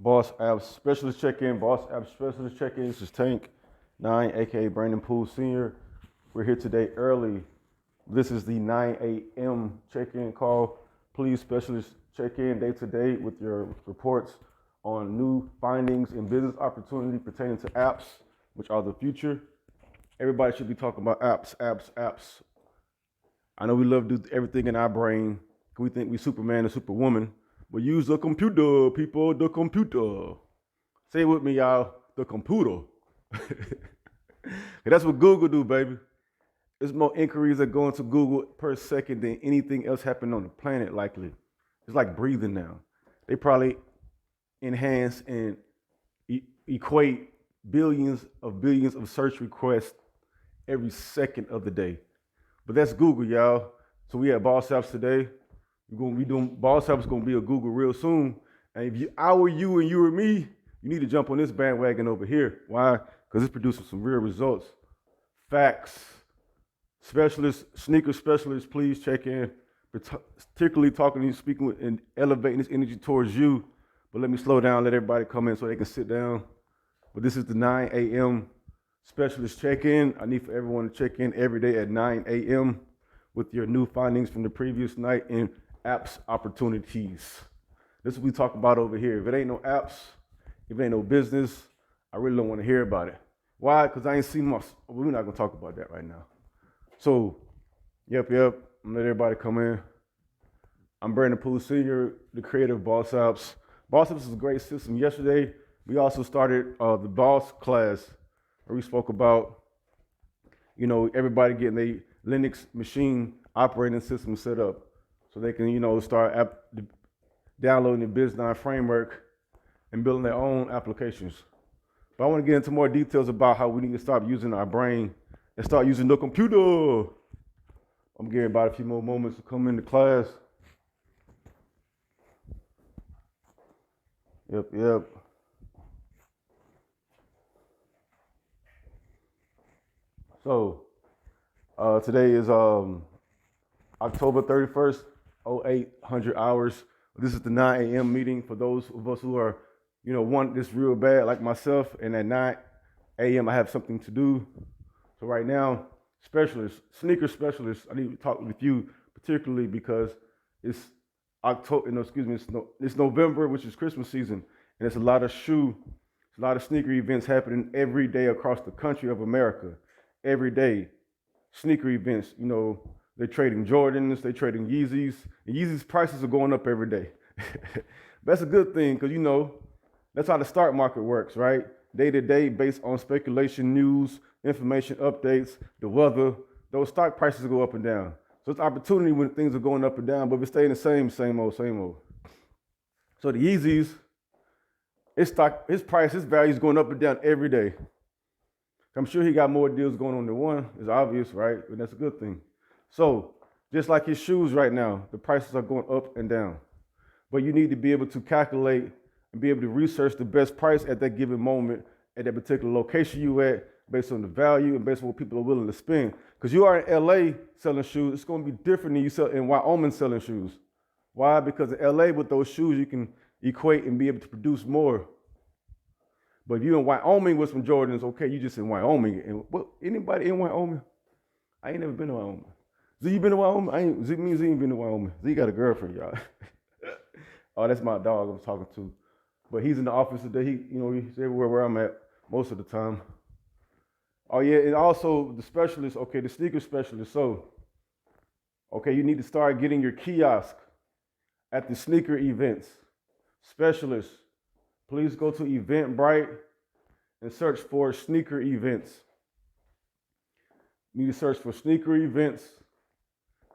BoSS AppZ Specialist Check-In, BoSS AppZ Specialist Check-In. This is Tank 9, aka Brandon Poole Sr. We're here today early. This is the 9 a.m. check-in call. Please specialist check in day to day with your reports on new findings and business opportunity pertaining to apps, which are the future. Everybody should be talking about apps. I know we love to do everything in our brain. We think we Superman and Superwoman, but use the computer, people, the computer. Say it with me, y'all, the computer. That's what Google do, baby. There's more inquiries that go into Google per second than anything else happening on the planet, likely. It's like breathing now. They probably enhance and equate billions of search requests every second of the day. But that's Google, y'all. So we have BoSS AppZ today. We're gonna be doing BoSS AppZ is gonna be a Google real soon. And if I were you and you were me, you need to jump on this bandwagon over here. Why? Because it's producing some real results. Facts. Specialists, sneaker specialists, please check in. Particularly talking to you, speaking with, and elevating this energy towards you. But let me slow down, let everybody come in so they can sit down. But this is the 9 a.m. specialist check-in. I need for everyone to check in every day at 9 a.m. with your new findings from the previous night and apps opportunities. This is what we talk about over here. If it ain't no apps, if it ain't no business, I really don't want to hear about it. Why? Because I ain't seen much. We're not going to talk about that right now. So, yep. I'm going to let everybody come in. I'm Brandon Poole Sr., the creator of BoSS AppZ. BoSS AppZ is a great system. Yesterday, we also started the BoSS class where we spoke about, everybody getting their Linux machine operating system set up so they can, start downloading the Biz9 framework and building their own applications. But I want to get into more details about how we need to stop using our brain and start using the computer. I'm giving about a few more moments to come into class. Yep. So, today is October 31st, 0800 hours. This is the 9 a.m. meeting for those of us who are, want this real bad, like myself. And at 9 a.m. I have something to do. So right now, sneaker specialists, I need to talk with you particularly because it's it's November, which is Christmas season, and there's a lot of sneaker events happening every day across the country of America. Every day, sneaker events. They're trading Jordans, they're trading Yeezys, and Yeezys prices are going up every day. That's a good thing because that's how the stock market works, right? Day to day, based on speculation, news, information, updates, the weather, those stock prices go up and down. So it's opportunity when things are going up and down, but we're staying the same old. So the Yeezys, his value is going up and down every day. I'm sure he got more deals going on than one. It's obvious, right? And that's a good thing. So just like his shoes right now, the prices are going up and down. But you need to be able to calculate and be able to research the best price at that given moment at that particular location you at, based on the value and based on what people are willing to spend. Because you are in LA selling shoes, it's going to be different than you sell in Wyoming selling shoes. Why? Because in LA with those shoes, you can equate and be able to produce more. But if you're in Wyoming with some Jordans, okay, you just in Wyoming. And anybody in Wyoming? I ain't never been to Wyoming. Z, you been to Wyoming? Z ain't been to Wyoming. Z got a girlfriend, y'all. Oh, that's my dog I was talking to. But he's in the office today. He's everywhere where I'm at most of the time. Oh yeah, and also the specialist, the sneaker specialist. So, you need to start getting your kiosk at the sneaker events. Specialists, please go to Eventbrite and search for sneaker events. You need to search for sneaker events,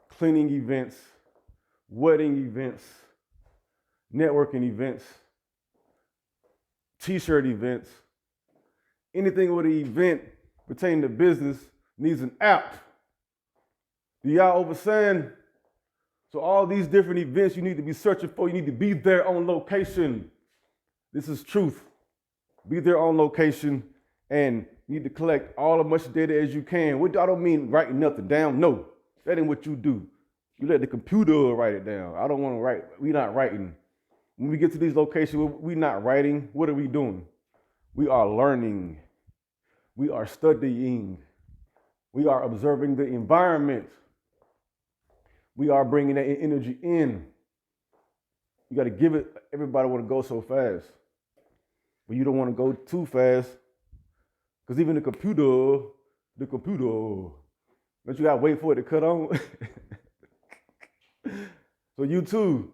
cleaning events, wedding events, networking events, t-shirt events. Anything with an event pertaining to business needs an app. Do y'all understand? So all these different events you need to be searching for, you need to be there on location. This is truth. Be there on location and you need to collect all as much data as you can. I don't mean writing nothing down. No, that ain't what you do. You let the computer write it down. I don't want to write. We're not writing. When we get to these locations, we're not writing. What are we doing? We are learning. We are studying. We are observing the environment. We are bringing that energy in. You got to give it. Everybody want to go so fast, but you don't want to go too fast, because even the computer, but you got to wait for it to cut on. So you too,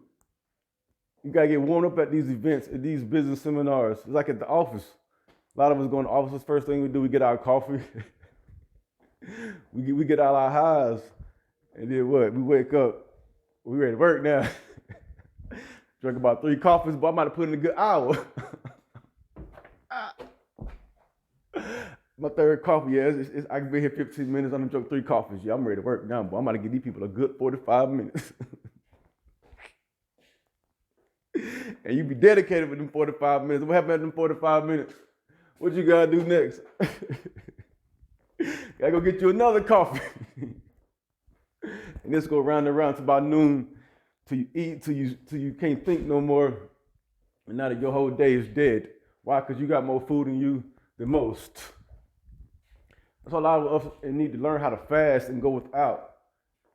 you got to get warmed up at these events, at these business seminars. It's like at the office. A lot of us go in the office, first thing we do, we get our coffee. we get all our highs. And then what? We wake up, we ready to work now. Drink about 3 coffees, but I might have put in a good hour. My 3rd coffee, yeah, I can be here 15 minutes, I'm gonna drink 3 coffees. Yeah, I'm ready to work now, but I'm gonna give these people a good 45 minutes. And you be dedicated for them 45 minutes. What happened at them 45 minutes? What you gotta do next? Gotta go get you another coffee. And this go round and round to about noon, till you eat, till you can't think no more. And now that your whole day is dead. Why? Because you got more food in you than most. That's why a lot of us need to learn how to fast and go without.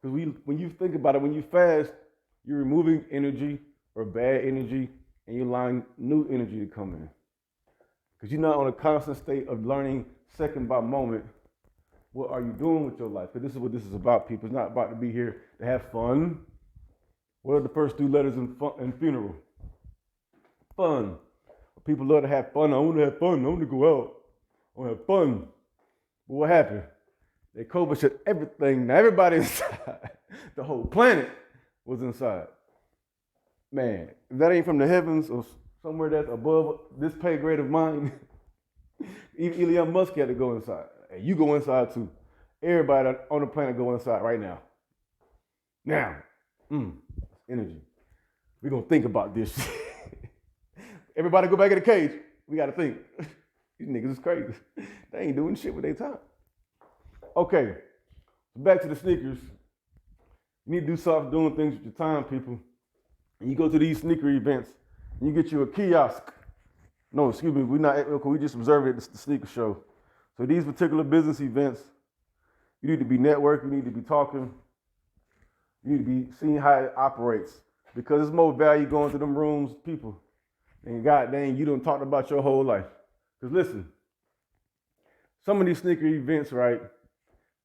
Because when you think about it, when you fast, you're removing energy or bad energy, and you're allowing new energy to come in. Because you're not on a constant state of learning second by moment. What are you doing with your life? Because this is what this is about, people. It's not about to be here to have fun. What are the first 2 letters in funeral? Fun. People love to have fun. I want to have fun. I want to go out. I want to have fun. But what happened? They COVID shut everything. Now everybody inside. The whole planet was inside. Man, if that ain't from the heavens or somewhere that's above this pay grade of mine, even Elon Musk had to go inside. Hey, you go inside too. Everybody on the planet go inside right now. Now, energy. We're going to think about this. Everybody go back in the cage. We got to think. These niggas is crazy. They ain't doing shit with their time. Okay, back to the sneakers. You need to do something doing things with your time, people. And you go to these sneaker events, and you get you a kiosk. No, excuse me, we just observed it, it's the sneaker show. So these particular business events, you need to be networking, you need to be talking, you need to be seeing how it operates. Because there's more value going to them rooms, people. And God dang, you done talked about your whole life. Because listen, some of these sneaker events, right,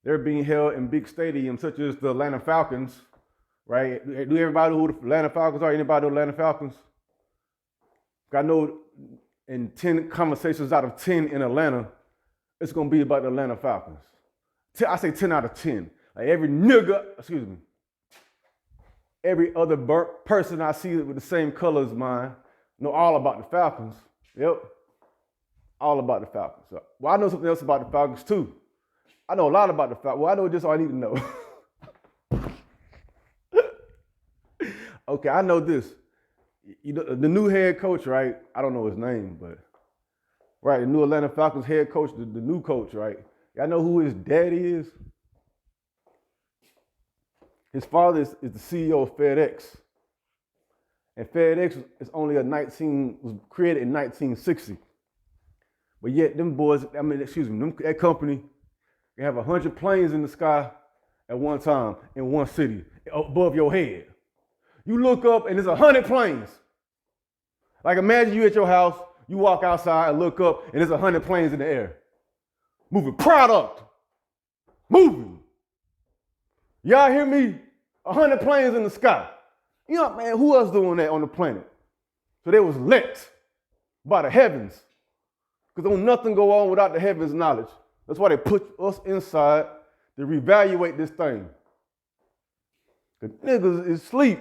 they're being held in big stadiums, such as the Atlanta Falcons, right? Do everybody know who the Atlanta Falcons are? Anybody know the Atlanta Falcons? I know in 10 conversations out of 10 in Atlanta, it's going to be about the Atlanta Falcons. I say 10 out of 10. Like every other person I see with the same color as mine know all about the Falcons. Yep. All about the Falcons. So, well, I know something else about the Falcons too. I know a lot about the Falcons. Well, I know just all I need to know. Okay, I know this. You know, the new head coach, right? I don't know his name, but right, the new Atlanta Falcons head coach, the new coach, right? Y'all know who his daddy is? His father is the CEO of FedEx. And FedEx was created in 1960. But yet that company, they have 100 planes in the sky at one time in one city, above your head. You look up and there's 100 planes. Like imagine you at your house, you walk outside and look up and there's 100 planes in the air. Moving product. Moving. Y'all hear me? 100 planes in the sky. You know, man, who else doing that on the planet? So they was lit by the heavens. Because don't nothing go on without the heavens knowledge. That's why they put us inside to reevaluate this thing. The niggas is sleep.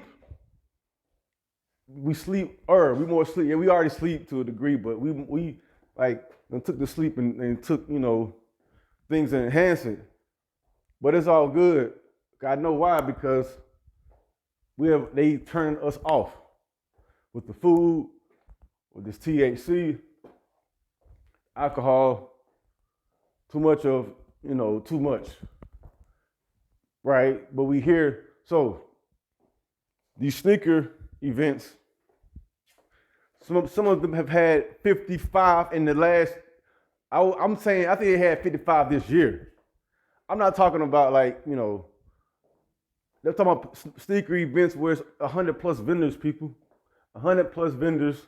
We more sleep. Yeah, we already sleep to a degree, but we like took the sleep and took, things and enhance it. But it's all good. I know why, because they turned us off with the food, with this THC, alcohol, too much. Right? But we hear, so these sneaker events, Some of them have had 55 in the last, I'm saying, I think they had 55 this year. I'm not talking about like, you know, they're talking about sneaker events where it's 100 plus vendors, people. 100 plus vendors.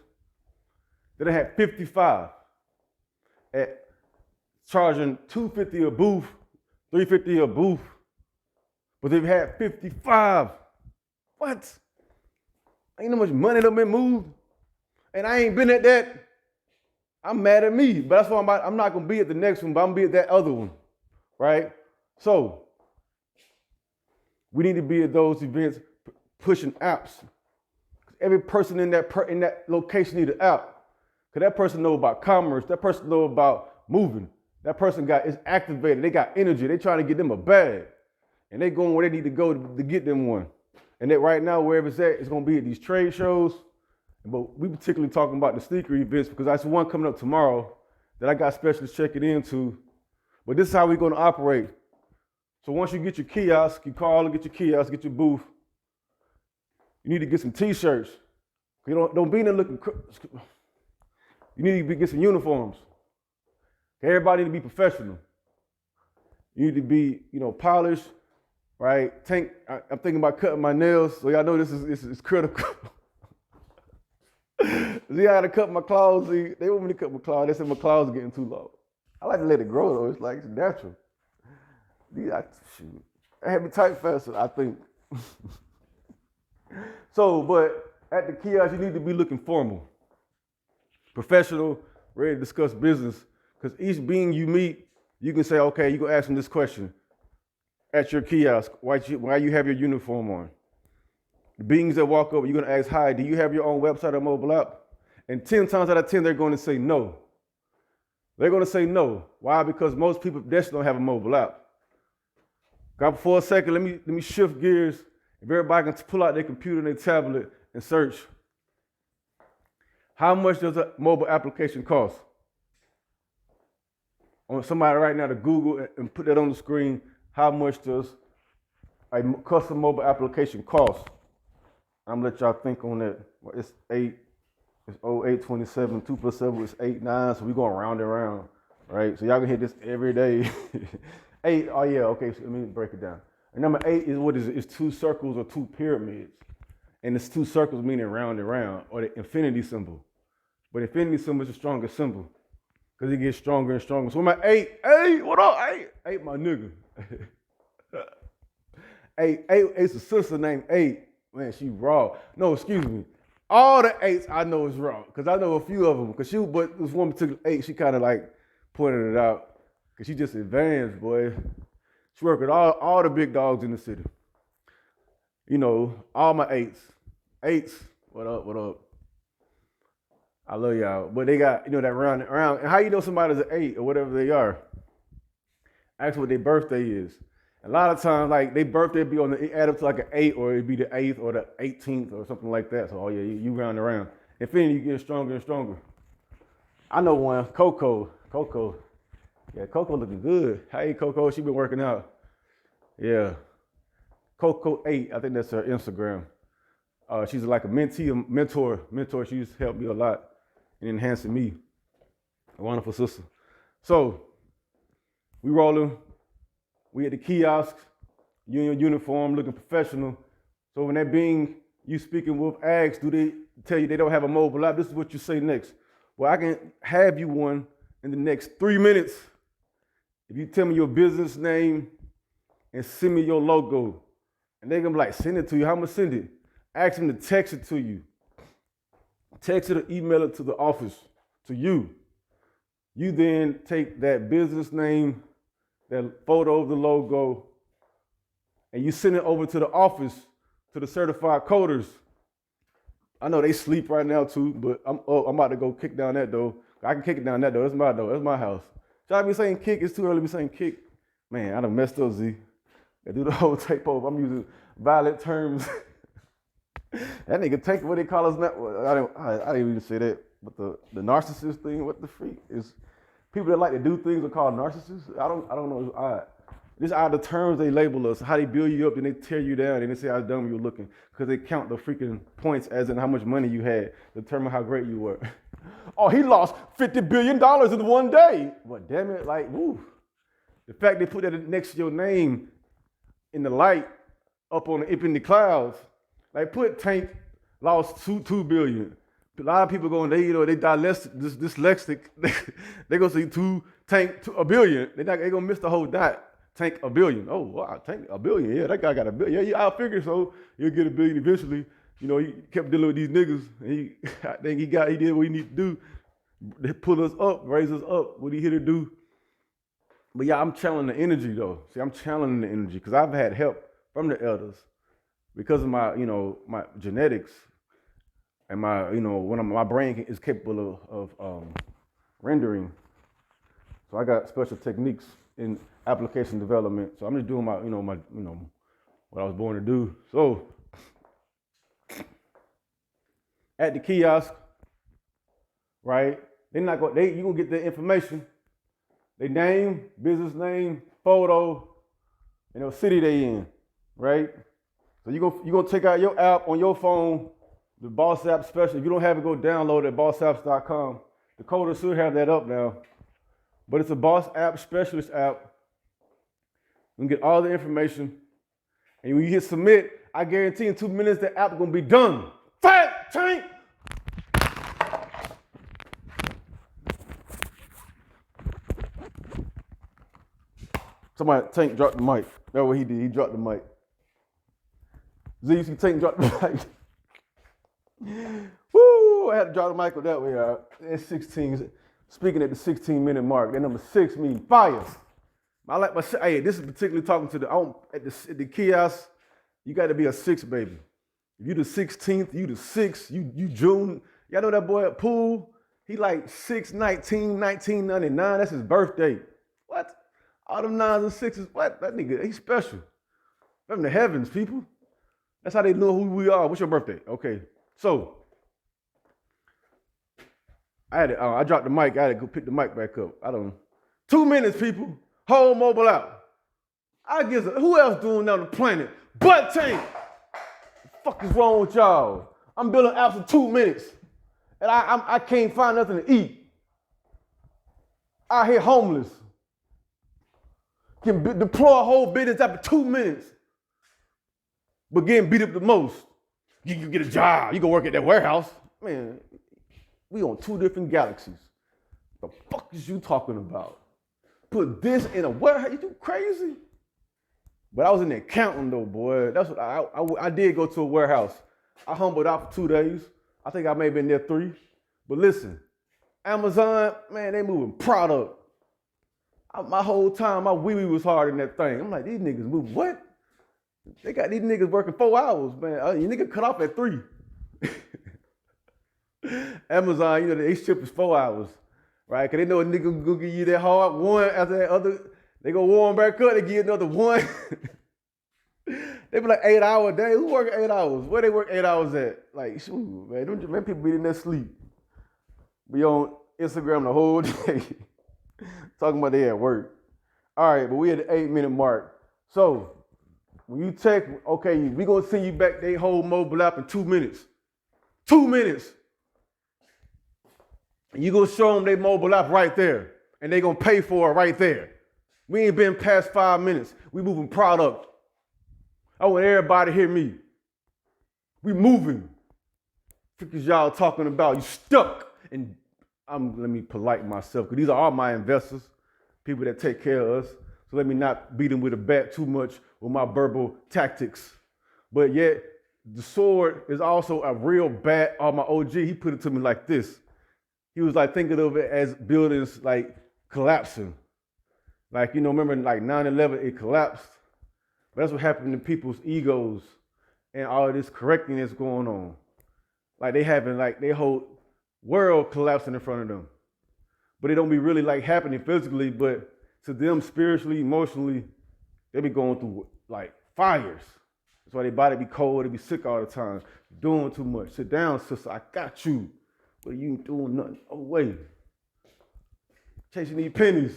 They had 55 at charging $250 a booth, $350 a booth, but they've had 55. What? Ain't no much money that been moved, and I ain't been at that. I'm mad at me, but that's why I'm not gonna be at the next one, but I'm gonna be at that other one, right? So we need to be at those events pushing apps. Every person in that location need an app, because that person know about commerce, that person know about moving, that person is activated, they got energy, they trying to get them a bag, and they going where they need to go to get them one. And that right now, wherever it's at, it's gonna be at these trade shows. But we particularly talking about the sneaker events because that's one coming up tomorrow that I got specialists checking into. But this is how we're gonna operate. So once you get your kiosk, you call and get your kiosk, get your booth. You need to get some t-shirts. You don't be in there looking. You need to get some uniforms. Everybody need to be professional. You need to be, you know, polished, right? I'm thinking about cutting my nails, so y'all know this is critical. See, I had to cut my claws. See, they want me to cut my claws. They said my claws are getting too long. I like to let it grow though. It's like it's natural. I had me tight faster, I think. So, but at the kiosk, you need to be looking formal, professional, ready to discuss business. Because each being you meet, you can say, okay, you can ask them this question at your kiosk. Why you have your uniform on? The beings that walk over, you're gonna ask, hi, do you have your own website or mobile app? And 10 times out of 10, they're going to say no. They're going to say no. Why? Because most people just don't have a mobile app. God, for a second, let me shift gears. If everybody can pull out their computer and their tablet and search, how much does a mobile application cost? I want somebody right now to Google and put that on the screen. How much does a custom mobile application cost? I'm gonna let y'all think on that. Well, it's 827, 2 plus 7 is 8, 9, so we're going round and round, right? So y'all can hit this every day. 8, oh yeah, okay, so let me break it down. And number 8 is what is it? It's 2 circles or 2 pyramids. And it's 2 circles meaning round and round, or the infinity symbol. But infinity symbol is the strongest symbol, because it gets stronger and stronger. So I'm at 8, what up, 8, my nigga. 8, it's a sister named 8. Man, she raw. No, excuse me. All the 8s I know is raw, because I know a few of them. But this one particular 8, she kind of like pointed it out, because she just advanced, boy. She worked with all the big dogs in the city. You know, all my 8s. 8s, what up? I love y'all. But they got, you know, that round and round. And how you know somebody's an 8 or whatever they are? Ask what their birthday is. A lot of times, like, their birthday be it add up to like an 8, or it'd be the 8th or the 18th or something like that. So, oh yeah, you round and round. Infinity, you get stronger and stronger. I know one, Coco. Yeah, Coco looking good. Hey, Coco, she been working out. Yeah. Coco 8, I think that's her Instagram. She's like a mentee, a mentor. She's helped me a lot in enhancing me. A wonderful sister. So, we rolling. We at the kiosk, you in your uniform, looking professional. So when that being you speaking with asks, do they tell you they don't have a mobile app? This is what you say next. Well, I can have you one in the next 3 minutes if you tell me your business name and send me your logo. And they're gonna be like, send it to you. How am I send it? Ask them to text it to you. Text it or email it to the office, to you. You then take that business name, that photo of the logo, and you send it over to the office, to the certified coders. I know they sleep right now too, but I'm about to go kick down that door. I can kick it down that door. That's my door. That's my house. Should I be saying kick? It's too early to be saying kick. Man, I done messed up, Z. I do the whole tape over. I'm using violent terms. That nigga take what they call us now. I didn't even say that. But the narcissist thing, what the freak is? People that like to do things are called narcissists. I don't know. It's odd. This are the terms they label us, how they build you up, and they tear you down, and they say how dumb you're looking, because they count the freaking points as in how much money you had, determine how great you were. Oh, he lost $50 billion in one day. But damn it, like, woo. The fact they put that next to your name in the light, up in the clouds, like put Tank lost $2 billion. A lot of people going, they dyslexic, they gonna see Tank $1 billion. They gonna miss the whole dot. Tank $1 billion. Oh wow, Tank $1 billion. Yeah, that guy got $1 billion. Yeah, I figured so. He'll get $1 billion eventually. You know, he kept dealing with these niggas. And I think he did what he needed to do. They pull us up, raise us up. What he here to do? But yeah, I'm channeling the energy though. See, I'm channeling the energy because I've had help from the elders because of my, my genetics and my, my brain is capable of rendering. So I got special techniques in application development. So I'm just doing my, what I was born to do. So at the kiosk, right? You gonna get the information, their name, business name, photo, and the city they in, right? So you gonna take out your app on your phone, the BoSS App Special. If you don't have it, go download it at bossapps.com. The coder should have that up now. But it's a BoSS App Specialist app. You can get all the information. And when you hit submit, I guarantee in 2 minutes the app is gonna be done. Fat Tank! Somebody, Tank dropped the mic. That's what he did, he dropped the mic. Z, you see Tank dropped the mic. Woo, I had to drop the mic with that way, y'all. It's 16, speaking at the 16-minute mark, that number 6 means fire. I like my shit. Hey, this is particularly talking to at the kiosk, you got to be a 6, baby. If you the 16th, you the 6th, you June. Y'all know that boy at Pool? He like 6/19/1999. That's his birthday. What? All them 9s and 6s. What? That nigga, he's special. From the heavens, people. That's how they know who we are. What's your birthday? Okay. So I dropped the mic. I had to go pick the mic back up. 2 minutes, people. Whole mobile out. I guess who else doing that on the planet but Tank? What the fuck is wrong with y'all? I'm building apps in 2 minutes, and I can't find nothing to eat. Out here homeless. Can deploy a whole business after 2 minutes, but getting beat up the most. You get a job. You go work at that warehouse. Man, we on 2 different galaxies. The fuck is you talking about? Put this in a warehouse? You crazy? But I was in there counting though, boy. That's what I did go to a warehouse. I humbled out for 2 days. I think I may have been there 3. But listen, Amazon, man, they moving product. My whole time, my wee-wee was hard in that thing. I'm like, these niggas moving what? They got these niggas working 4 hours, man. You nigga cut off at 3. Amazon, they ship is 4 hours, right? Cause they know a nigga gonna give you that hard one after that other. They go warm back up, they give you another one. They be like 8 hour a day. Who work 8 hours? Where they work 8 hours at? Like, shoot, man, don't you, man, people be in their sleep. Be on Instagram the whole day. Talking about they at work. All right, but we at the 8-minute mark. So when you check, okay, we gonna send you back they whole mobile app in 2 minutes. 2 minutes. And you gonna show them they mobile app right there. And they gonna pay for it right there. We ain't been past 5 minutes. We moving product. I want everybody to hear me. We moving. What is y'all talking about? You stuck. And let me polite myself, because these are all my investors, people that take care of us. So let me not beat them with a bat too much with my verbal tactics. But yet, the sword is also a real bat. My OG, he put it to me like this. He was like thinking of it as buildings like collapsing. Like, remember like 9/11, it collapsed. But that's what happened to people's egos and all this correctness going on. Like they having like their whole world collapsing in front of them. But it don't be really like happening physically, but to them spiritually, emotionally, they be going through like fires. That's why their body be cold, they be sick all the time, doing too much. Sit down, sister, I got you. But you ain't doing nothing. Oh, wait. Chasing these pennies.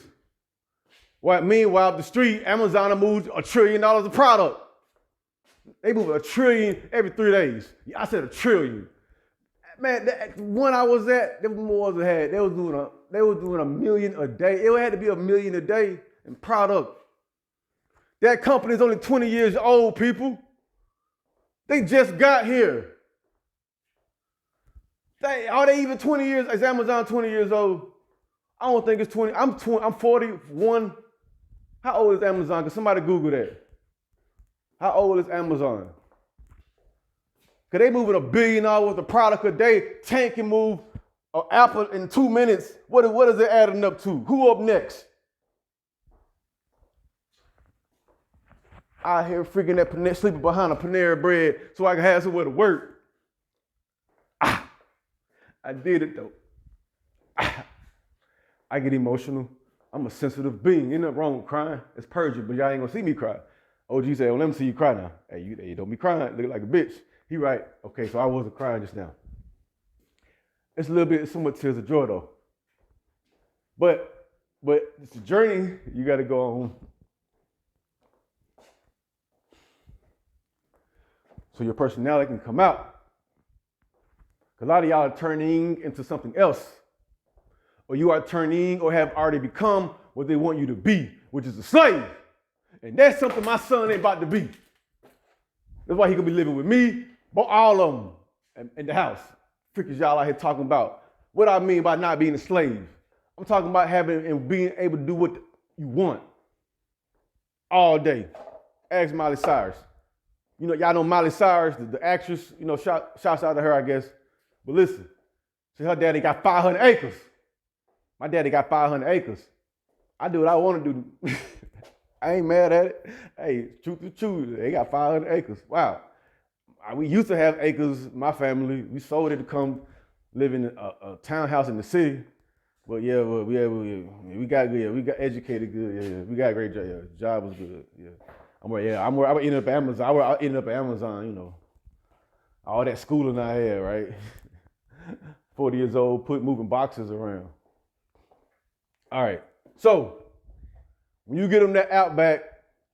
Meanwhile, up the street, Amazon moved $1 trillion of product. They move $1 trillion every 3 days. I said $1 trillion. Man, that one I was at, them more had. They was doing $1 million a day. It had to be $1 million a day in product. That company is only 20 years old, people. They just got here. Are they even 20 years? Is Amazon 20 years old? I don't think it's 20. I'm 41. How old is Amazon? Can somebody Google that? How old is Amazon? Because they moving $1 billion worth of product a day. Tank can move an apple in 2 minutes. What is it adding up to? Who up next? Out here freaking that sleeping behind a Panera Bread so I can have somewhere to work. I did it though. I get emotional. I'm a sensitive being. Ain't nothing wrong with crying. It's perjury, but y'all ain't gonna see me cry. OG said, well, let me see you cry now. Hey, you don't be crying. Look like a bitch. He right. Okay, so I wasn't crying just now. It's a little bit, somewhat tears of joy though. But it's a journey you gotta go on. So your personality can come out. A lot of y'all are turning into something else. Or you are turning or have already become what they want you to be, which is a slave. And that's something my son ain't about to be. That's why he gonna be living with me, but all of them in the house. Freakers y'all out here talking about what I mean by not being a slave. I'm talking about having and being able to do what you want all day. Ask Miley Cyrus. You know, y'all know Miley Cyrus, the actress, you know, shouts out to her, I guess. But listen, see, her daddy got 500 acres. My daddy got 500 acres. I do what I want to do. I ain't mad at it. Hey, truth is true. They got 500 acres. Wow. We used to have acres, my family. We sold it to come live in a townhouse in the city. But yeah, we got good. Yeah, we got educated good. Yeah, we got a great job. Yeah, job was good. Yeah. I'm ending up at Amazon. I ended up at Amazon, you know. All that schooling I had, right? 40 years old, moving boxes around. All right, so when you get them that Outback,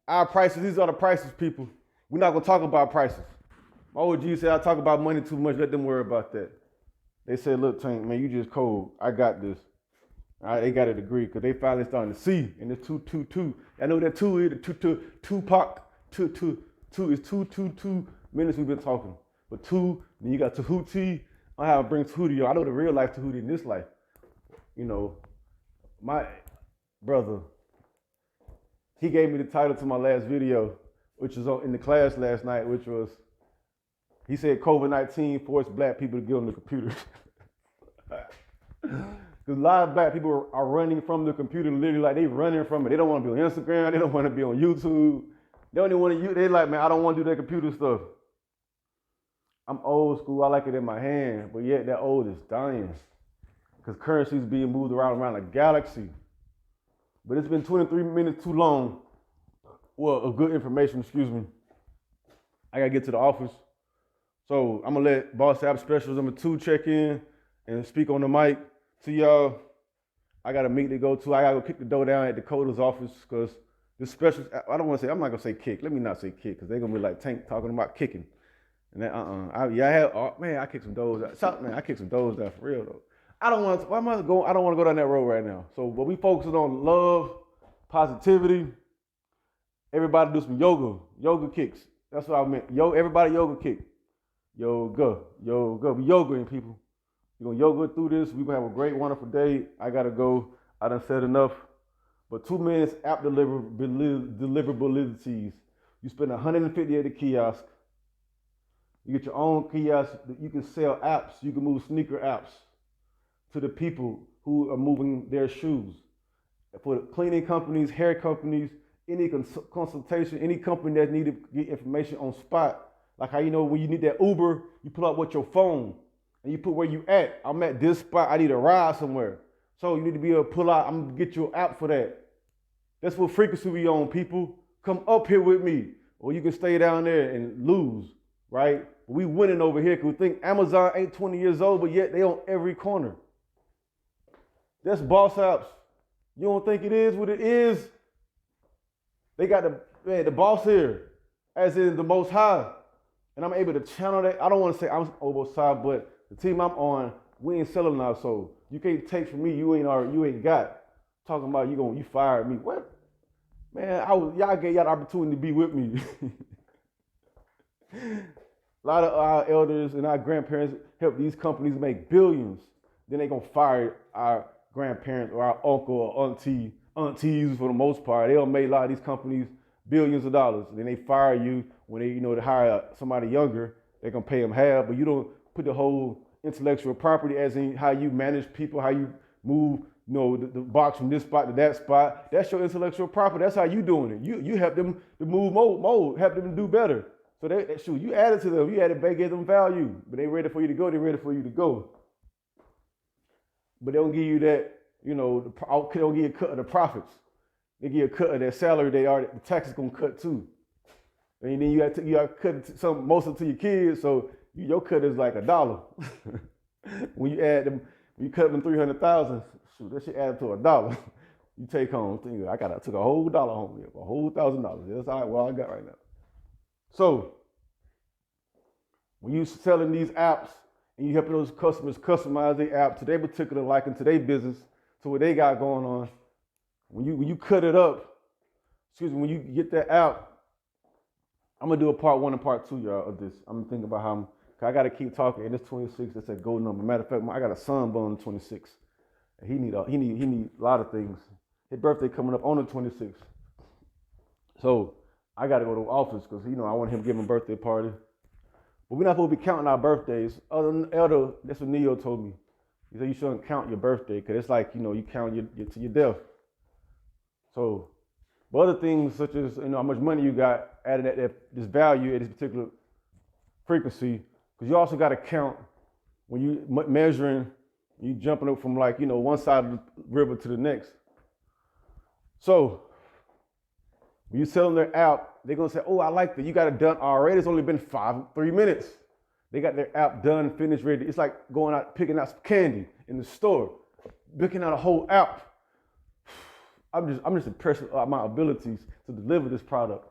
our prices, these are the prices, people. We're not gonna talk about prices. My OG said I talk about money too much, let them worry about that. They said, look, Tank, man, you just cold. I got this. All right, they got a degree because they finally starting to see. And it's 222. I know that 2 is the Tupac. 2 is 222 minutes we've been talking. But 2, then you got Tahuti. I have to bring Tahuti. I know the real life Tahuti in this life. You know, my brother, he gave me the title to my last video, which was in the class last night, which was, he said COVID-19 forced black people to get on the computer. Because a lot of black people are running from the computer, literally like they running from it. They don't want to be on Instagram. They don't want to be on YouTube. They don't even want to, they like, man, I don't want to do that computer stuff. I'm old school. I like it in my hand, but yet that old is dying. Because currency is being moved around the galaxy. But it's been 23 minutes too long. Well, of good information, excuse me. I gotta get to the office. So I'm gonna let BoSS AppZ Specials number 2 check in and speak on the mic. See y'all. I got a meeting to go to. I gotta go kick the door down at Dakota's office because this special, I'm not gonna say kick. Let me not say kick because they're gonna be like Tank talking about kicking. And then, I kicked some doors out. Man, I kicked some doors out for real though. I don't want to go down that road right now. So, but we focusing on love, positivity. Everybody do some yoga kicks. That's what I meant. Everybody yoga kick. Yoga. We yogaing, people. We're gonna yoga through this. We're gonna have a great, wonderful day. I gotta go. I done said enough. But 2 minutes app deliverabilities. You spend $150 at the kiosk. You get your own kiosk. You can sell apps. You can move sneaker apps to the people who are moving their shoes. For the cleaning companies, hair companies, any consultation, any company that need to get information on spot. Like how you know when you need that Uber, you pull up with your phone and you put where you at. I'm at this spot, I need a ride somewhere. So you need to be able to pull out, I'm gonna get you an app for that. That's what frequency we on, people. Come up here with me. Or you can stay down there and lose, right? We winning over here because we think Amazon ain't 20 years old, but yet they on every corner. That's BoSS AppZ. You don't think it is what it is? They got the boss here, as in the Most High, and I'm able to channel that. I don't want to say I'm over side, but the team I'm on, we ain't selling our soul. You can't take from me. You ain't got. Talking about you fired me. What? Man, y'all gave y'all the opportunity to be with me. A lot of our elders and our grandparents help these companies make billions. Then they gonna fire our grandparents or our uncle or aunties for the most part. They'll make a lot of these companies billions of dollars. Then they fire you when they, to hire somebody younger. They're gonna pay them half, but you don't put the whole intellectual property as in how you manage people, how you move, the box from this spot to that spot. That's your intellectual property. That's how you doing it. You help them to move mold, help them to do better. So that shoot, you added to them, you added back, gave them value, but they ready for you to go. They ready for you to go. But they don't give you that, they don't give you a cut of the profits. They give you a cut of their salary. The tax is gonna cut too. And then you got to cut most of it to your kids, so your cut is like $1. When you add them, when you cut them 300,000, shoot, that shit added to $1. You take home, I took a whole $1 home, a whole $1,000. That's all I got right now. So when you selling these apps and you helping those customers customize their app to their particular liking, to their business, to what they got going on, when you cut it up, when you get that app, I'm gonna do a part 1 and part 2, y'all, of this. I'm thinking about how I gotta keep talking. And it's 26. That's a gold number. Matter of fact, I got a son born on the 26th. He need a lot of things. His birthday coming up on the 26th. So I got to go to the office because, I want him to give him a birthday party. But we're not supposed to be counting our birthdays. Elder, that's what Neo told me. He said you shouldn't count your birthday because it's like, you count to your death. So, but other things such as, how much money you got added at this value at this particular frequency, because you also got to count when you measuring, you jumping up from one side of the river to the next. So, when you sell them their app, they're going to say, oh, I like that. You got it done already. It's only been 3 minutes. They got their app done, finished, ready. It's like going out, picking out some candy in the store, picking out a whole app. I'm just impressed with my abilities to deliver this product.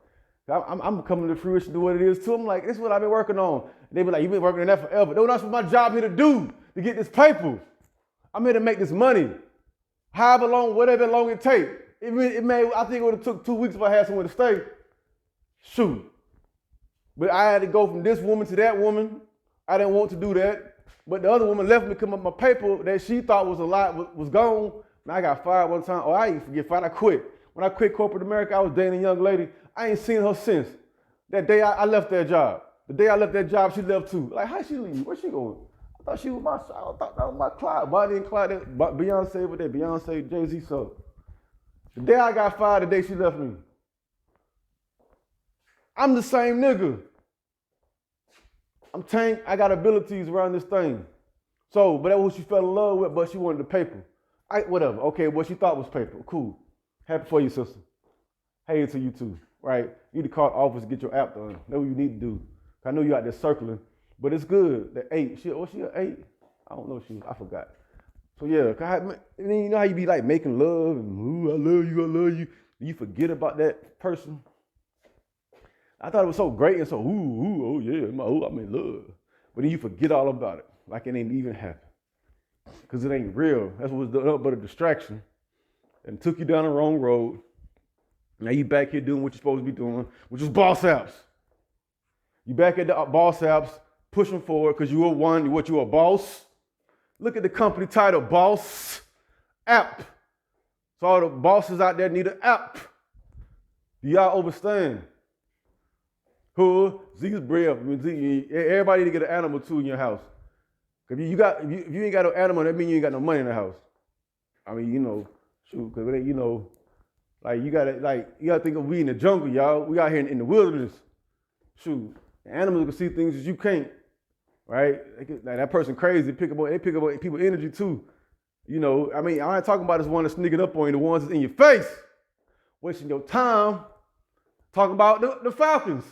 I'm coming to fruition to what it is too. I'm like, this is what I've been working on. They be like, you've been working on that forever. No, that's what my job here to do, to get this paper. I'm here to make this money. However long, whatever long it takes. I think it would have took 2 weeks if I had somewhere to stay. Shoot. But I had to go from this woman to that woman. I didn't want to do that. But the other woman left me come up my paper that she thought was a lot, was gone. And I got fired one time. Oh, I didn't get fired. I quit. When I quit corporate America, I was dating a young lady. I ain't seen her since. That day I left that job. The day I left that job, she left too. Like, how she leave? Where she going? I thought she was I thought that was my Clyde. Bonnie and Clyde, Beyonce over there. Beyonce, Jay-Z, so. The day I got fired, the day she left me. I'm the same nigga. I'm Tank. I got abilities around this thing. So, but that's what she fell in love with, but she wanted the paper. Whatever. Okay, what she thought was paper. Cool. Happy for you, sister. Hey to you too, right? You need to call the office to get your app done. That's what you need to do. I know you out there circling, but it's good. The 8. She an 8? I don't know. I forgot. So yeah, and then you know how you be like making love and ooh, I love you. You forget about that person. I thought it was so great and so oh yeah, I'm in love. But then you forget all about it, like it ain't even happened. Because it ain't real. That's what was but a distraction. And took you down the wrong road. Now you back here doing what you're supposed to be doing, which is BoSS Apps. You back at the BoSS Apps, pushing forward because you a boss. Look at the company title, BoSS App. So all the bosses out there need an app. Do y'all understand? Who? Z's bread. Everybody need to get an animal too in your house. If you ain't got no animal, that means you ain't got no money in the house. I mean, shoot, because you gotta think of we in the jungle, y'all. We out here in the wilderness. Shoot, the animals can see things that you can't. Right? Like that person crazy, they pick up people's energy too. I mean, I ain't talking about this one that's sneaking up on you, the ones that's in your face, wasting your time talking about the Falcons.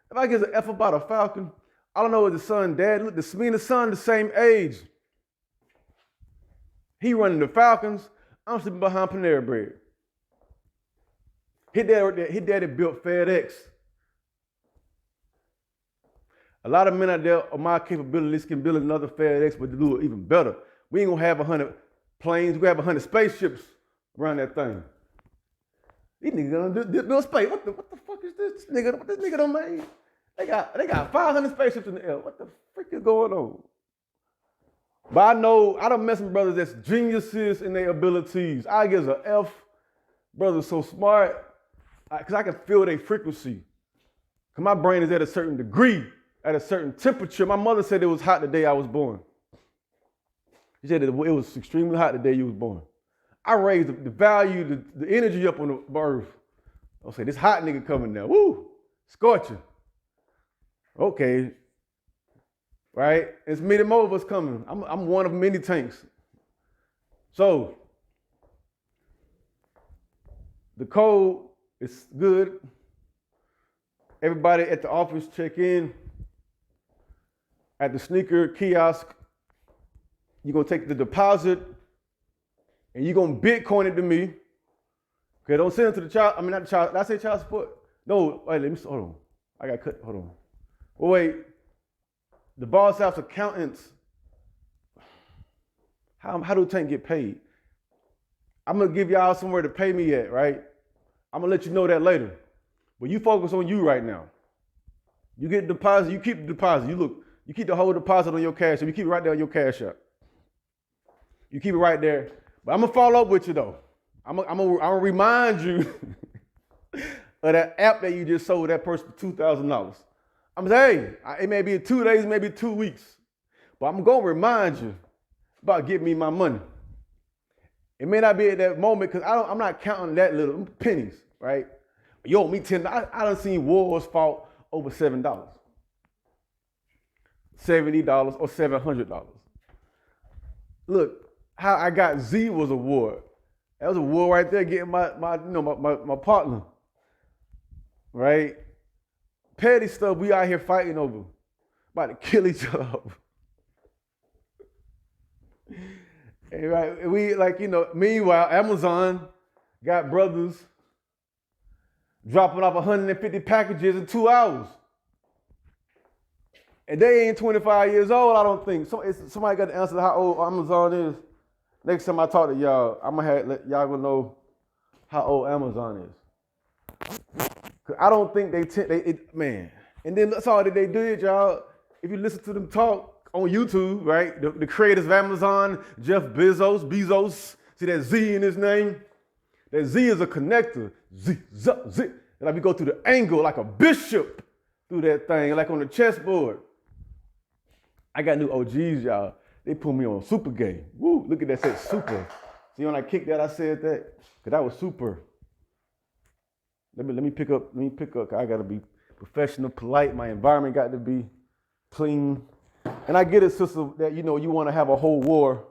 If I give an F about a Falcon, I don't know if the son, dad, look, me and the son the same age. He running the Falcons, I'm sleeping behind Panera Bread. His daddy built FedEx. A lot of men out there of my capabilities can build another FedEx, but to do it even better. We ain't gonna have 100 planes. We have 100 spaceships around that thing. These niggas gonna build space. What the fuck is this nigga? What this nigga done made? They got 500 spaceships in the air. What the frick is going on? But I know I done met some brothers that's geniuses in their abilities. I give a F. Brothers so smart, because I can feel their frequency. Because my brain is at a certain degree, at a certain temperature. My mother said it was hot the day I was born. She said that it was extremely hot the day you was born. I raised the value, the energy up on the earth. I'll say, this hot nigga coming now. Woo! Scorching. Okay. Right? It's many more of us coming. I'm one of many tanks. So, the code is good. Everybody at the office check in. At the sneaker kiosk, you're gonna take the deposit and you're gonna Bitcoin it to me. Okay, don't send it to the child. I mean, not the child. Did I say child support? No, wait, let me, hold on. I got cut, hold on. Well, wait, the BoSS AppZ accountants, how do Tank get paid? I'm gonna give y'all somewhere to pay me at, right? I'm gonna let you know that later. But you focus on you right now. You get the deposit, you keep the deposit. You keep the whole deposit on your cash, so you keep it right there on your cash app. You keep it right there. But I'm gonna follow up with you though. I'm gonna remind you of that app that you just sold that person $2,000. I'm saying, hey, it may be 2 days, maybe 2 weeks, but I'm gonna remind you about getting me my money. It may not be at that moment because I'm not counting that little pennies, right? You owe me $10. I done seen wars fought over $7, $70 or $700. Look, how I got Z was a war. That was a war right there, getting my partner, right? Petty stuff we out here fighting over, about to kill each other. And right, we meanwhile, Amazon got brothers dropping off 150 packages in 2 hours. And they ain't 25 years old, I don't think. Somebody got to answer how old Amazon is. Next time I talk to y'all, I'm gonna let y'all gonna know how old Amazon is. Cause I don't think man. And then that's all that they did, y'all. If you listen to them talk on YouTube, right? The creators of Amazon, Jeff Bezos, see that Z in his name? That Z is a connector. Z. And like we go through the angle like a bishop through that thing, like on the chessboard. I got new OGs, y'all. They put me on super game. Woo, look at that, said super. See when I kicked that, I said that? Cause that was super. Let me pick up, I gotta be professional, polite. My environment got to be clean. And I get it, sister, that you wanna have a whole war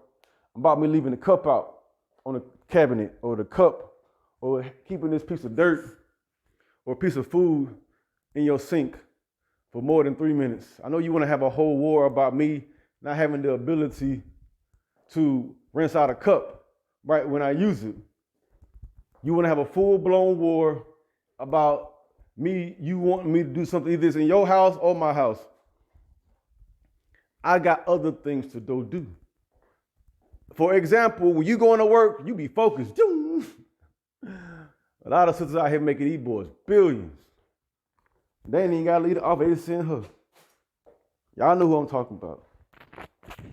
about me leaving the cup out on the cabinet or the cup or keeping this piece of dirt or a piece of food in your sink for more than 3 minutes. I know you wanna have a whole war about me not having the ability to rinse out a cup right when I use it. You wanna have a full-blown war about me, you want me to do something either in your house or my house. I got other things to go do. For example, when you going to work, you be focused. A lot of sisters out here making these boys billions. They ain't even got to leave the office, they send her. Y'all know who I'm talking about.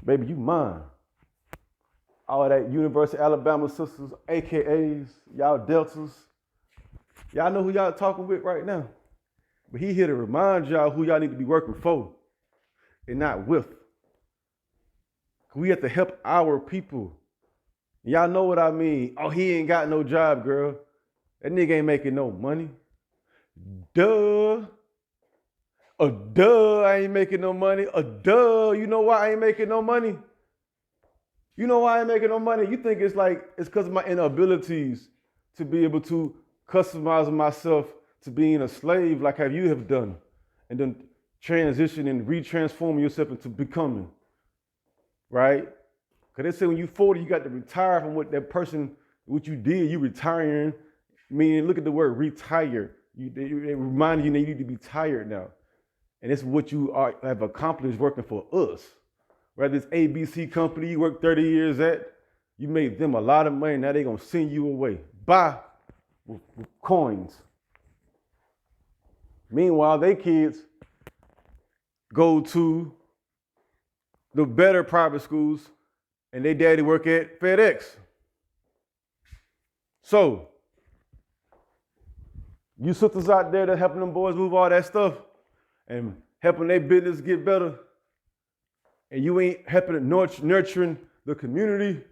Baby, you mine. All that University of Alabama sisters, AKAs, y'all Deltas. Y'all know who y'all talking with right now. But he here to remind y'all who y'all need to be working for and not with. We have to help our people. Y'all know what I mean. Oh, he ain't got no job, girl. That nigga ain't making no money. Duh. Duh, I ain't making no money. Duh, you know why I ain't making no money? You know why I ain't making no money? You think it's because of my inabilities to be able to customize myself to being a slave like how you have done, and then transition and retransform yourself into becoming, right? Because they say when you're 40, you got to retire from what that person, what you did, you retiring, Meaning, look at the word retire. They remind you that you need to be tired now. And it's what you have accomplished working for us. Whether it's ABC company you worked 30 years at, you made them a lot of money. Now they're going to send you away. Buy with coins. Meanwhile, they kids go to the better private schools and they daddy work at FedEx. So, you sisters out there that helping them boys move all that stuff and helping their business get better, and you ain't helping nurturing the community,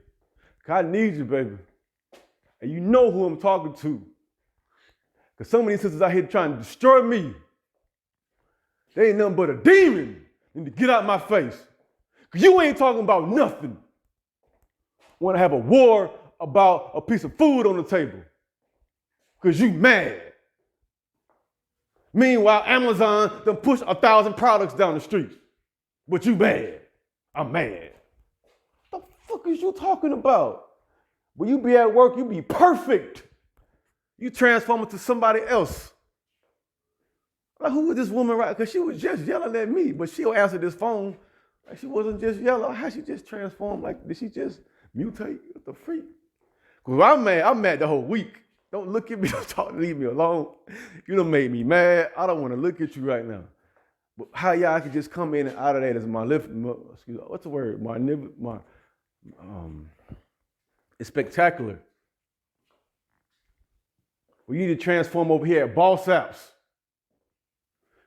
I need you, baby. And you know who I'm talking to. Because some of these sisters out here trying to destroy me. They ain't nothing but a demon. You need to get out my face. Because you ain't talking about nothing. Want to have a war about a piece of food on the table. Because you mad. Meanwhile, Amazon done push 1,000 products down the street. But you mad. I'm mad. What the fuck is you talking about? When you be at work, you be perfect. You transform into somebody else. Like, who was this woman, right? Because she was just yelling at me, but she'll answer this phone. Like, she wasn't just yelling. How she just transformed? Like, did she just mutate? What the freak? Because I'm mad the whole week. Don't look at me. Don't talk. Leave me alone. You done made me mad. I don't want to look at you right now. But how y'all can just come in and out of that is my lift. Excuse me, what's the word? It's spectacular. We need to transform over here at BoSS AppZ.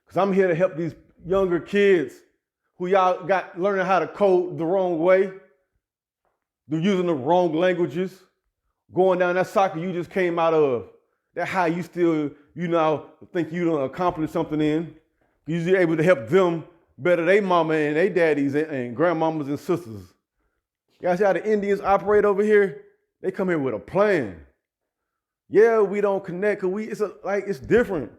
Because I'm here to help these younger kids who y'all got learning how to code the wrong way. They're using the wrong languages. Going down that cycle you just came out of. That's how you still, think you done accomplished something in. You're able to help them better their mama and their daddies and grandmamas and sisters. Y'all see how the Indians operate over here? They come here with a plan. Yeah, we don't connect because it's different.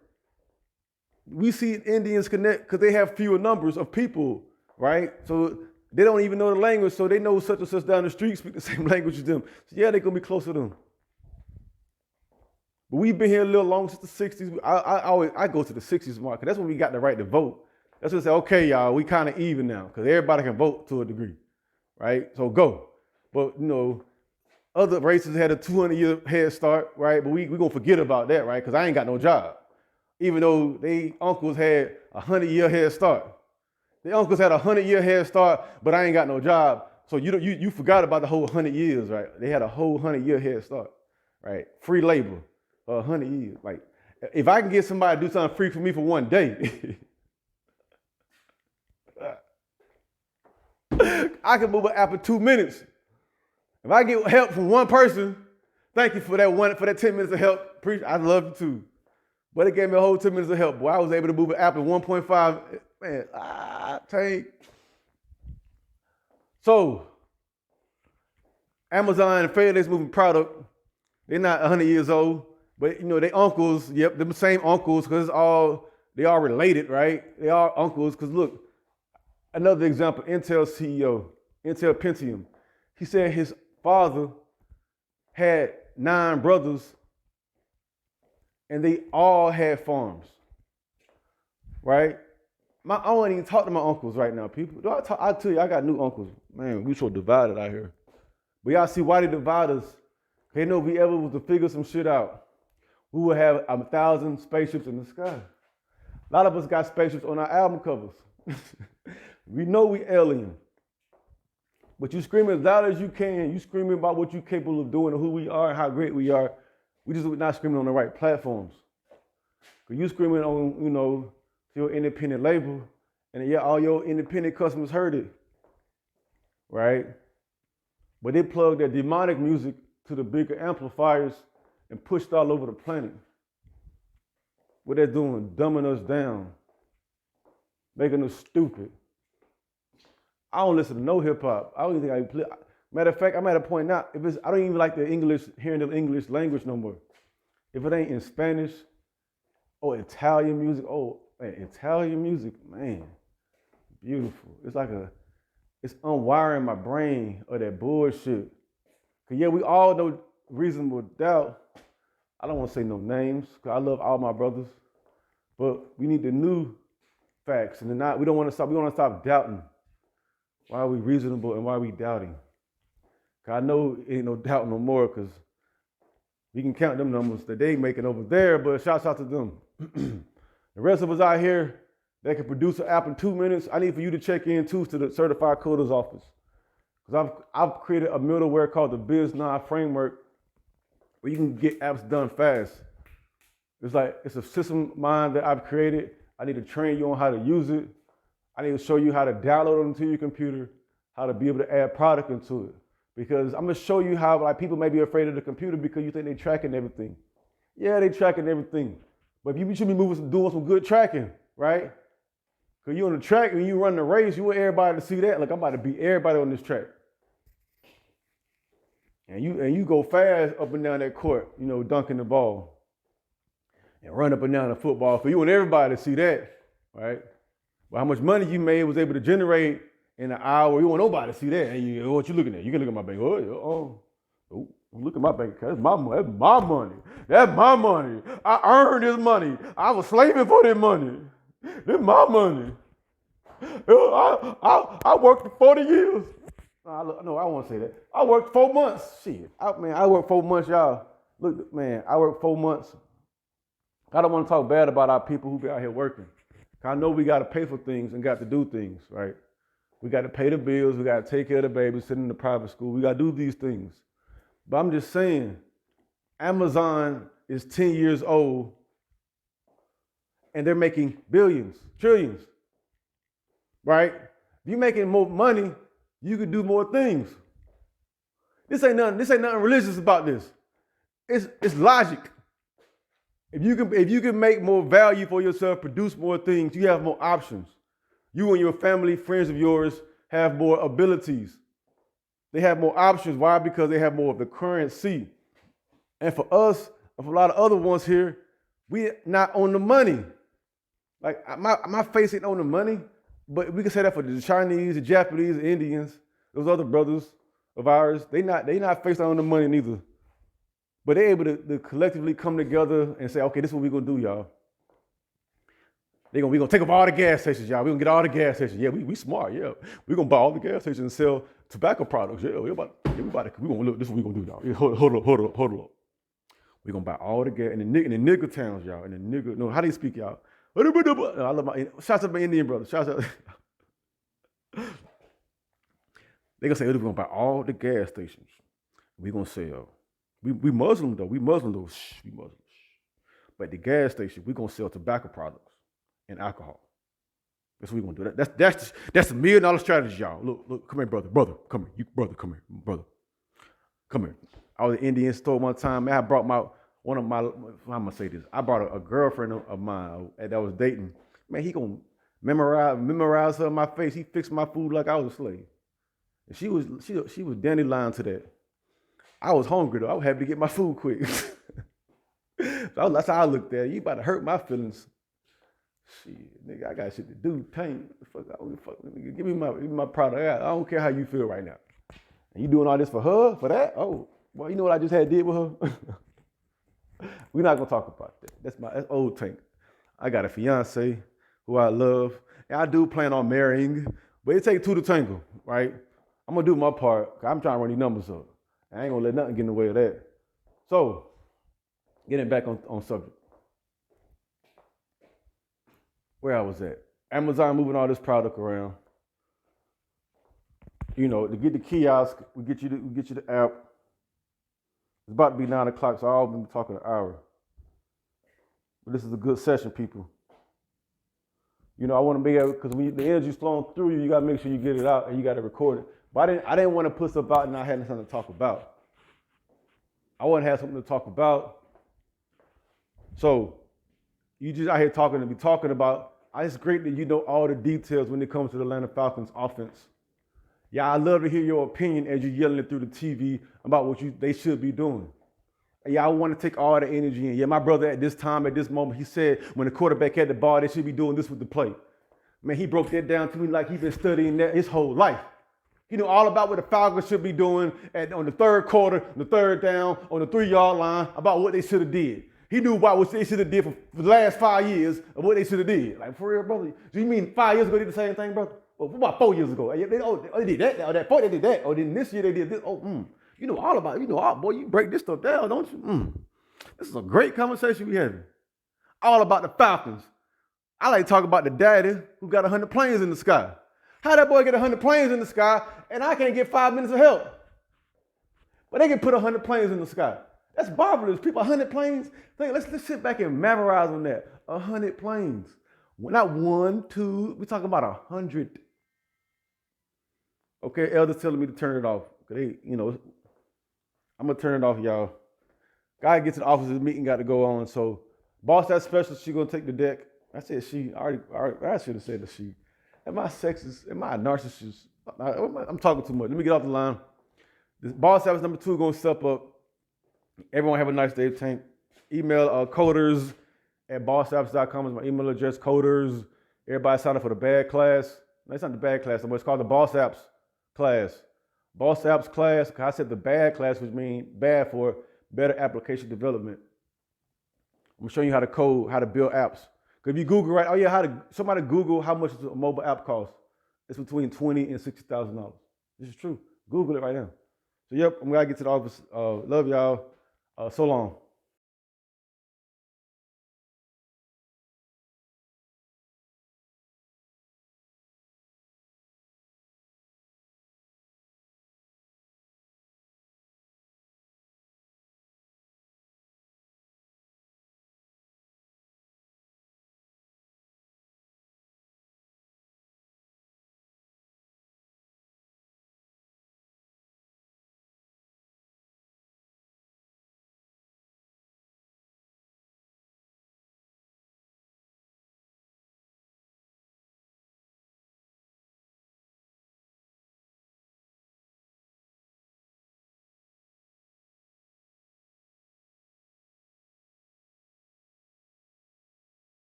We see Indians connect because they have fewer numbers of people, right? So they don't even know the language, so they know such and such down the street speak the same language as them. So yeah, they're gonna be closer to them. But we've been here a little long since the 60s. I go to the 60s mark, because that's when we got the right to vote. That's when we say, okay, y'all, we kind of even now, because everybody can vote to a degree, right? So go. But, other races had a 200-year head start, right? But we gonna forget about that, right? Because I ain't got no job. Even though they uncles had a 100-year head start. The uncles had a 100-year head start, but I ain't got no job. So you forgot about the whole 100 years, right? They had a whole 100-year head start, right? Free labor. 100 years. Like, if I can get somebody to do something free for me for one day, I can move an app in 2 minutes. If I get help from one person, thank you for that 10 minutes of help. I love you too. But it gave me a whole 10 minutes of help. Boy, I was able to move an app in 1.5. Man, tank. So, Amazon and FedEx moving product. They're not 100 years old. But, they uncles, yep, them same uncles, because they are related, right? They are uncles, because look, another example, Intel CEO, Intel Pentium. He said his father had 9 brothers, and they all had farms, right? I don't even talk to my uncles right now, people. I tell you, I got new uncles. Man, we so divided out here. But y'all see why they divide us? They know if we ever was to figure some shit out, we would have 1,000 spaceships in the sky. A lot of us got spaceships on our album covers. We know we alien. But you scream as loud as you can. You screaming about what you're capable of doing and who we are and how great we are. We just not screaming on the right platforms. Because you screaming on, your independent label, and yeah, all your independent customers heard it, right? But they plugged their demonic music to the bigger amplifiers and pushed all over the planet. What they're doing, dumbing us down, making us stupid. I don't listen to no hip hop. I don't even think I play. Matter of fact, I'm at a point now, I don't even like hearing the English language no more. If it ain't in Spanish or Italian music, Italian music, man, beautiful. It's unwiring my brain of that bullshit. Cause yeah, we all know reasonable doubt. I don't want to say no names because I love all my brothers, but we need the new facts, and we don't want to stop. We want to stop doubting. Why are we reasonable and why are we doubting? Cause I know it ain't no doubt no more because we can count them numbers that they making over there, but shouts out to them. The rest of us out here that can produce an app in 2 minutes, I need for you to check in too to the certified coder's office. Because I've created a middleware called the BizNod framework where you can get apps done fast. It's a system of mine that I've created. I need to train you on how to use it. I need to show you how to download it into your computer, how to be able to add product into it. Because I'm gonna show you how people may be afraid of the computer because you think they're tracking everything. Yeah, they tracking everything. But you should be doing some good tracking, right? Because you on the track and you run the race, you want everybody to see that. Like I'm about to beat everybody on this track. And you go fast up and down that court, dunking the ball. And run up and down the football field. You want everybody to see that, right? Well, how much money you made was able to generate in an hour. You want nobody to see that. And what you looking at? You can look at my bank. Oh, look at my bank account. That's my money. That's my money. That's my money. I earned this money. I was slaving for this money. This my money. I worked for 40 years. No, I won't say that. I worked 4 months. Shit. I worked 4 months, y'all. Look, man, I worked 4 months. I don't want to talk bad about our people who be out here working. I know we got to pay for things and got to do things, right? We got to pay the bills. We got to take care of the babies, send them to private school. We got to do these things. But I'm just saying, Amazon is 10 years old and they're making billions, trillions, right? If you're making more money, you can do more things. This ain't nothing religious about this. It's logic. If you can make more value for yourself, produce more things, you have more options. You and your family, friends of yours have more abilities. They have more options. Why? Because they have more of the currency. And for us, and for a lot of other ones here, we're not on the money. Like my face ain't on the money, but we can say that for the Chinese, the Japanese, the Indians, those other brothers of ours. They not faced on the money neither. But they're able to collectively come together and say, okay, this is what we're gonna do, y'all. We're gonna take up all the gas stations, y'all. We're gonna get all the gas stations. Yeah, we smart, yeah. We're gonna buy all the gas stations and sell tobacco products. Yeah, we're gonna look, this is what we're gonna do, y'all. Yeah, hold up. We're gonna buy all the gas in the nigger towns, y'all. How do you speak, y'all? I love shouts out my Indian brothers. Shouts out. They're gonna say, we're gonna buy all the gas stations. We're gonna sell. We Muslim though. We Muslim. But the gas station, we're gonna sell tobacco products and alcohol. That's what we're gonna do. That's a $1 million strategy, y'all. Look, come here, brother. Come here. Come here, brother. Come here. I was in the Indian store one time, man. I brought I'm gonna say this. I brought a girlfriend of mine that was dating. Man, he gonna memorize her in my face. He fixed my food like I was a slave. And she was dandelion to that. I was hungry though. I was happy to get my food quick. So that's how I looked at it. You about to hurt my feelings. Shit, nigga, I got shit to do. Tank, give me my product. I don't care how you feel right now. And you doing all this for her? For that? Oh, well, you know what I just did with her? We're not gonna talk about that. That's old Tank. I got a fiance who I love, and I do plan on marrying, but it takes two to tango, right? I'm gonna do my part. I'm trying to run these numbers up. I ain't gonna let nothing get in the way of that. So, getting back on subject. Where I was at. Amazon moving all this product around. To get the kiosk, we get you the app. It's about to be 9 o'clock, so I'll be talking an hour. But this is a good session, people. I want to be able, because when the energy's flowing through you, you got to make sure you get it out and you got to record it. But I didn't want to put stuff out and not having something to talk about. I want to have something to talk about. So you just out here talking about. It's great that you know all the details when it comes to the Atlanta Falcons offense. Yeah, I love to hear your opinion as you're yelling it through the TV about what they should be doing. And yeah, I want to take all the energy in. Yeah, my brother at this time, at this moment, he said when the quarterback had the ball, they should be doing this with the play. Man, he broke that down to me like he's been studying that his whole life. He knew all about what the Falcons should be doing on the third quarter, the third down, on the 3-yard line, about what they should have did. He knew about what they should have did for the last 5 years of what they should have did. Like, for real, brother? Do you mean 5 years ago they did the same thing, brother? Well, about 4 years ago. They did that. Or that 4 they did that. Or then this year they did this. You know all about it. You know, boy, you break this stuff down, don't you? This is a great conversation we having. All about the Falcons. I like to talk about the daddy who got 100 planes in the sky. How that boy get 100 planes in the sky and I can't get 5 minutes of help? But they can put 100 planes in the sky. That's marvelous. People, 100 planes. Let's sit back and memorize on that. 100 planes. Not 1, 2. We're talking about 100. Okay, elders telling me to turn it off. I'm gonna turn it off, y'all. Guy gets to the office, his meeting got to go on. So, BoSS AppZ specialist, she gonna take the deck. I said she. I should have said the she. Am I sexist? Am I a narcissist? I'm talking too much. Let me get off the line. This BoSS AppZ number 2 gonna step up. Everyone have a nice day, Tank. Email coders@bossappz.com is my email address. Coders. Everybody sign up for the bad class. No, it's not the bad class. It's called the BoSS AppZ class. BoSS AppZ class. I said the bad class, which means bad for better application development. I'm gonna show you how to code, how to build apps. Because if you Google, right? Somebody Google how much a mobile app costs. It's between $20,000 and $60,000. This is true. Google it right now. So, yep, I'm gonna get to the office. Love y'all. So long.